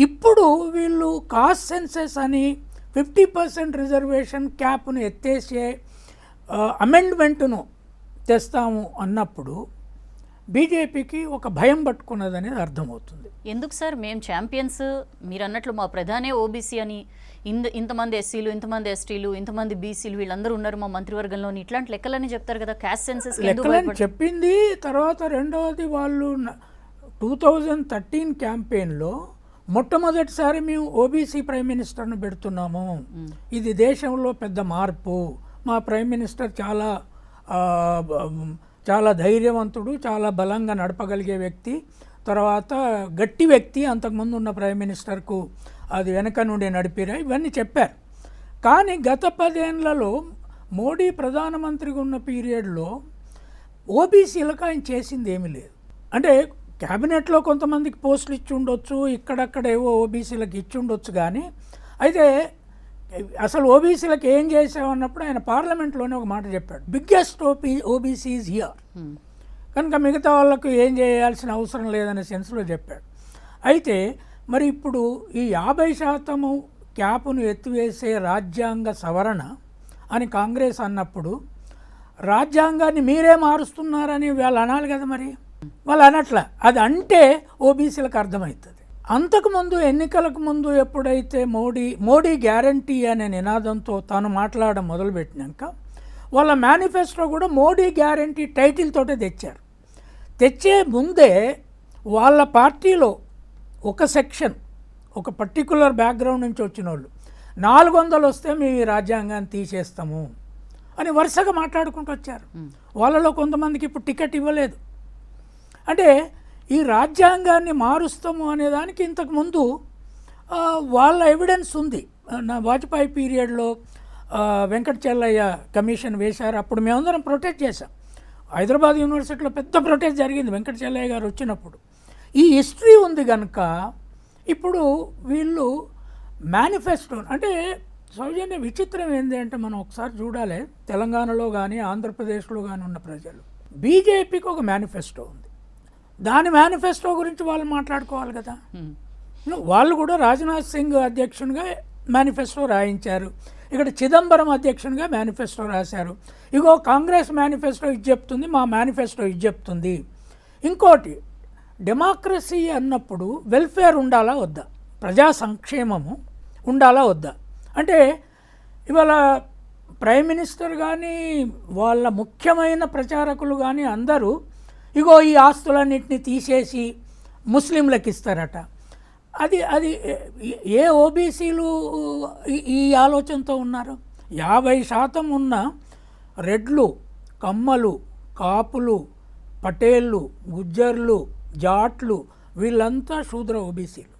ఇప్పుడు వీళ్ళు cost senses అని 50% రిజర్వేషన్ క్యాప్ను ఎత్తేసే అమెండ్మెంట్ను తెస్తాము అన్నప్పుడు బీజేపీకి ఒక భయం పట్టుకున్నదనేది అర్థమవుతుంది. ఎందుకు సార్ మేము ఛాంపియన్స్, మీరు అన్నట్లు మా ప్రధానే ఓబీసీ అని, ఇంతమంది ఎస్సీలు, ఇంతమంది ఎస్టీలు, ఇంతమంది బీసీలు వీళ్ళందరూ ఉన్నారు మా మంత్రివర్గంలోని, ఇట్లాంటి లెక్కలని చెప్తారు కదా. క్యాస్ట్ సెన్సెస్ లెక్కలని చెప్పింది. తర్వాత రెండవది వాళ్ళు 2013 క్యాంపెయిన్లో మొట్టమొదటిసారి మేము ఓబీసీ ప్రైమ్ మినిస్టర్ను పెడుతున్నాము, ఇది దేశంలో పెద్ద మార్పు, మా ప్రైమ్ మినిస్టర్ చాలా ధైర్యవంతుడు, చాలా బలంగా నడపగలిగే వ్యక్తి, తర్వాత గట్టి వ్యక్తి, అంతకుముందు ఉన్న ప్రైమ్ మినిస్టర్కు అది వెనక నుండి నడిపిరా, ఇవన్నీ చెప్పారు. కానీ గత 10 ఏళ్లలో మోడీ ప్రధానమంత్రిగా ఉన్న పీరియడ్లో ఓబీసీలకు ఆయన చేసింది ఏమీ లేదు. అంటే క్యాబినెట్లో కొంతమందికి పోస్టులు ఇచ్చి ఉండొచ్చు, ఇక్కడక్కడ ఏవో ఓబీసీలకు ఇచ్చి ఉండొచ్చు, కానీ అయితే అసలు ఓబీసీలకు ఏం చేసామన్నప్పుడు ఆయన పార్లమెంట్లోనే ఒక మాట చెప్పాడు, బిగ్గెస్ట్ ఓబీసీ ఈజ్ హియర్, కనుక మిగతా వాళ్ళకు ఏం చేయాల్సిన అవసరం లేదనే సెన్స్లో చెప్పాడు. అయితే మరి ఇప్పుడు ఈ 50% క్యాప్ను ఎత్తివేసే రాజ్యాంగ సవరణ అని కాంగ్రెస్ అన్నప్పుడు రాజ్యాంగాన్ని మీరే మారుస్తున్నారని వాళ్ళు అనాలి కదా. మరి వాళ్ళు అనట్లా. అది అంటే ఓబీసీలకు అర్థమవుతుంది. అంతకుముందు ఎన్నికలకు ముందు ఎప్పుడైతే మోడీ గ్యారంటీ అనే నినాదంతో తాను మాట్లాడడం మొదలుపెట్టినాక వాళ్ళ మేనిఫెస్టో కూడా మోడీ గ్యారంటీ టైటిల్ తోటే తెచ్చారు. తెచ్చే ముందే వాళ్ళ పార్టీలో ఒక సెక్షన్, ఒక పర్టికులర్ బ్యాక్గ్రౌండ్ నుంచి వచ్చిన వాళ్ళు 400 వస్తే మేము ఈ రాజ్యాంగాన్ని తీసేస్తాము అని వరుసగా మాట్లాడుకుంటూ వచ్చారు. వాళ్ళలో కొంతమందికి ఇప్పుడు టికెట్ ఇవ్వలేదు. అంటే ఈ రాజ్యాంగాన్ని మారుస్తాము అనేదానికి ఇంతకుముందు వాళ్ళ ఎవిడెన్స్ ఉంది. వాజ్పేయి పీరియడ్లో వెంకట చెల్లయ్య కమిషన్ వేశారు, అప్పుడు మేమందరం ప్రొటెస్ట్ చేశాం. హైదరాబాద్ యూనివర్సిటీలో పెద్ద ప్రొటెస్ట్ జరిగింది వెంకట చెల్లయ్య గారు వచ్చినప్పుడు. ఈ హిస్టరీ ఉంది కనుక ఇప్పుడు వీళ్ళు మేనిఫెస్టో అంటే సౌజన్య విచిత్రం ఏంటి అంటే మనం ఒకసారి చూడాలి, తెలంగాణలో కానీ ఆంధ్రప్రదేశ్లో కానీ ఉన్న ప్రజలు, బీజేపీకి ఒక మేనిఫెస్టో ఉంది, దాని మేనిఫెస్టో గురించి వాళ్ళు మాట్లాడుకోవాలి కదా. వాళ్ళు కూడా రాజ్నాథ్ సింగ్ అధ్యక్షునిగా మేనిఫెస్టో రాయించారు, ఇక్కడ చిదంబరం అధ్యక్షునిగా మేనిఫెస్టో రాశారు. ఇగో కాంగ్రెస్ మేనిఫెస్టో ఇది చెప్తుంది, మా మేనిఫెస్టో ఇది చెప్తుంది. ఇంకోటి, డెమోక్రసీ అన్నప్పుడు వెల్ఫేర్ ఉండాలా వద్దా, ప్రజా సంక్షేమము ఉండాలా వద్దా. అంటే ఇవాళ ప్రైమ్ మినిస్టర్ కానీ వాళ్ళ ముఖ్యమైన ప్రచారకులు కానీ అందరూ ఇగో ఈ ఆస్తులన్నింటినీ తీసేసి ముస్లింలకు ఇస్తారట. అది ఏ ఓబీసీలు ఈ ఆలోచనతో ఉన్నారు? 50% ఉన్న రెడ్లు, కమ్మలు, కాపులు, పటేళ్ళు, గుజ్జర్లు, జాట్లు వీళ్ళంతా శూద్ర ఓబీసీలు.